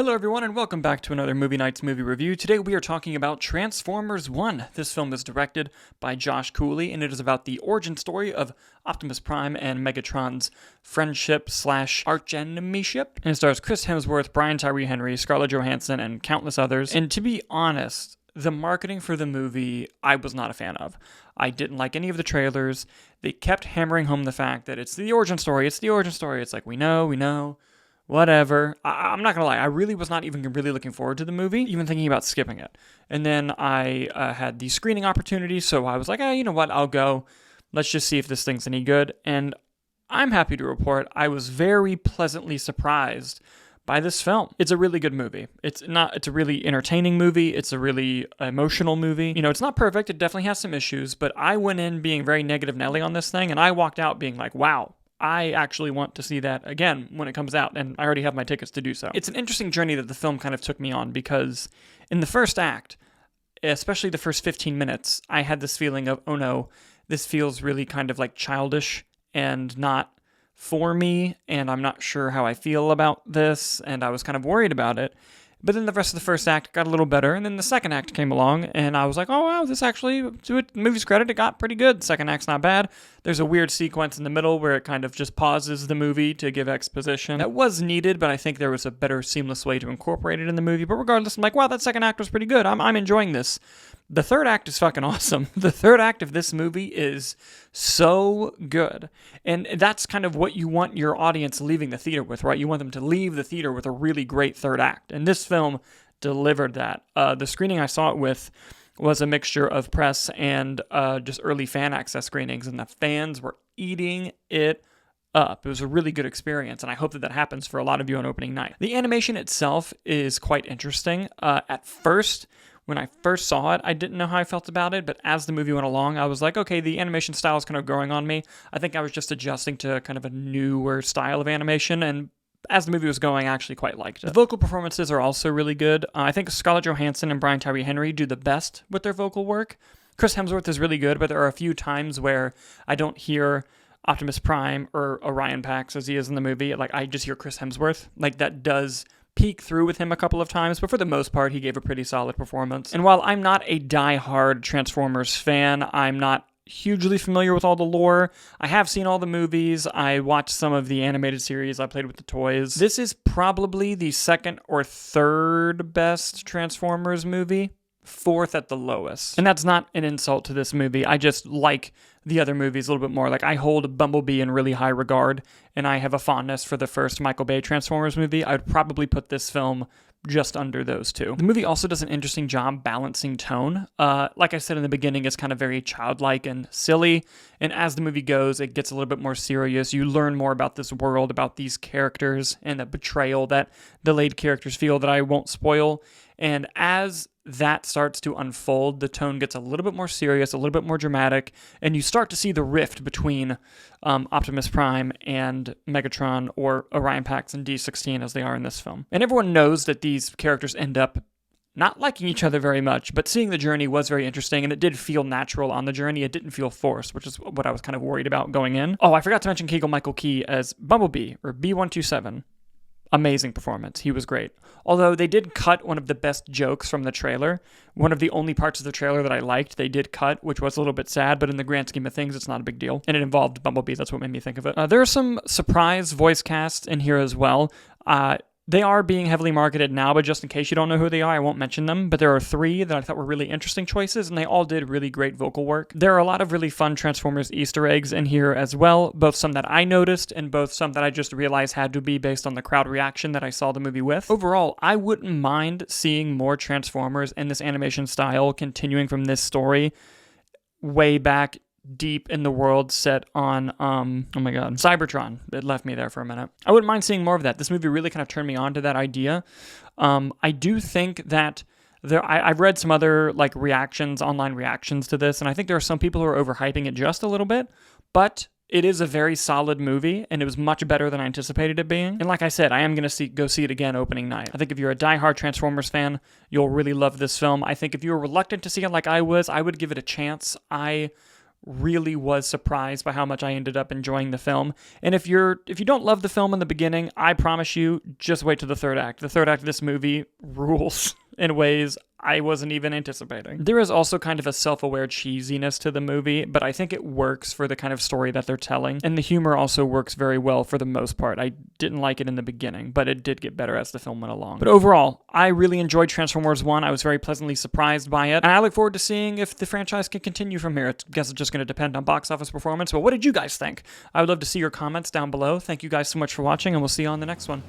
Hello everyone and welcome back to another Movie Nights movie review. Today we are talking about Transformers 1. This film is directed by Josh Cooley and it is about the origin story of Optimus Prime and Megatron's friendship / arch-enemyship. And it stars Chris Hemsworth, Brian Tyree Henry, Scarlett Johannson, and countless others. And to be honest, the marketing for the movie I was not a fan of. I didn't like any of the trailers. They kept hammering home the fact that it's the origin story, it's like we know. Whatever. I'm not going to lie. I really was not even really looking forward to the movie, even thinking about skipping it. And then I had the screening opportunity, so I was like, you know what? I'll go. Let's just see if this thing's any good. And I'm happy to report I was very pleasantly surprised by this film. It's a really good movie. It's a really entertaining movie. It's a really emotional movie. You know, it's not perfect. It definitely has some issues, but I went in being very negative Nelly on this thing, and I walked out being like, wow. I actually want to see that again when it comes out, and I already have my tickets to do so. It's an interesting journey that the film kind of took me on, because in the first act, especially the first 15 minutes, I had this feeling of, oh no, this feels really kind of like childish and not for me, and I'm not sure how I feel about this, and I was kind of worried about it. But then the rest of the first act got a little better, and then the second act came along, and I was like, oh wow, this actually, to the movie's credit, it got pretty good. The second act's not bad. There's a weird sequence in the middle where it kind of just pauses the movie to give exposition. That was needed, but I think there was a better seamless way to incorporate it in the movie. But regardless, I'm like, wow, that second act was pretty good. I'm enjoying this. The third act is fucking awesome. The third act of this movie is so good. And that's kind of what you want your audience leaving the theater with, right? You want them to leave the theater with a really great third act. And this film delivered that. The screening I saw it with was a mixture of press and just early fan access screenings, and the fans were eating it up. It was a really good experience, and I hope that happens for a lot of you on opening night. The animation itself is quite interesting. At first, when I first saw it, I didn't know how I felt about it, but as the movie went along, I was like, okay, the animation style is kind of growing on me. I think I was just adjusting to kind of a newer style of animation, and as the movie was going, I actually quite liked it. The vocal performances are also really good. I think Scarlett Johannson and Brian Tyree Henry do the best with their vocal work. Chris Hemsworth is really good, but there are a few times where I don't hear Optimus Prime or Orion Pax as he is in the movie. Like, I just hear Chris Hemsworth. Like, that does peek through with him a couple of times, but for the most part, he gave a pretty solid performance. And while I'm not a die-hard Transformers fan, I'm not hugely familiar with all the lore. I have seen all the movies. I watched some of the animated series. I played with the toys. This is probably the second or third best Transformers movie. Fourth at the lowest. And that's not an insult to this movie. I just like the other movies a little bit more. Like, I hold Bumblebee in really high regard, and I have a fondness for the first Michael Bay Transformers movie. I would probably put this film just under those two. The movie also does an interesting job balancing tone. Like I said in the beginning, it's kind of very childlike and silly, and as the movie goes, it gets a little bit more serious. You learn more about this world, about these characters, and the betrayal that the lead characters feel that I won't spoil. And as that starts to unfold, the tone gets a little bit more serious, a little bit more dramatic, and you start to see the rift between Optimus Prime and Megatron, or Orion Pax and D16 as they are in this film. And everyone knows that these characters end up not liking each other very much, but seeing the journey was very interesting, and it did feel natural on the journey. It didn't feel forced, which is what I was kind of worried about going in. Oh, I forgot to mention Keegan-Michael as Bumblebee, or B127. Amazing performance. He was great. Although they did cut one of the best jokes from the trailer. One of the only parts of the trailer that I liked, they did cut, which was a little bit sad, but in the grand scheme of things, it's not a big deal. And it involved Bumblebee. That's what made me think of it. There are some surprise voice casts in here as well. They are being heavily marketed now, but just in case you don't know who they are, I won't mention them. But there are three that I thought were really interesting choices, and they all did really great vocal work. There are a lot of really fun Transformers Easter eggs in here as well, both some that I noticed and both some that I just realized had to be based on the crowd reaction that I saw the movie with. Overall, I wouldn't mind seeing more Transformers in this animation style continuing from this story way back deep in the world set on, Cybertron. It left me there for a minute. I wouldn't mind seeing more of that. This movie really kind of turned me on to that idea. I do think that I've read some other online reactions to this, and I think there are some people who are overhyping it just a little bit, but it is a very solid movie, and it was much better than I anticipated it being. And like I said, I am going to go see it again opening night. I think if you're a diehard Transformers fan, you'll really love this film. I think if you were reluctant to see it like I was, I would give it a chance. I really was surprised by how much I ended up enjoying the film. And if you don't love the film in the beginning, I promise you, just wait to the third act. The third act of this movie rules in ways I wasn't even anticipating. There is also kind of a self-aware cheesiness to the movie, but I think it works for the kind of story that they're telling. And the humor also works very well for the most part. I didn't like it in the beginning, but it did get better as the film went along. But overall, I really enjoyed Transformers 1. I was very pleasantly surprised by it. And I look forward to seeing if the franchise can continue from here. I guess it's just going to depend on box office performance. But what did you guys think? I would love to see your comments down below. Thank you guys so much for watching, and we'll see you on the next one.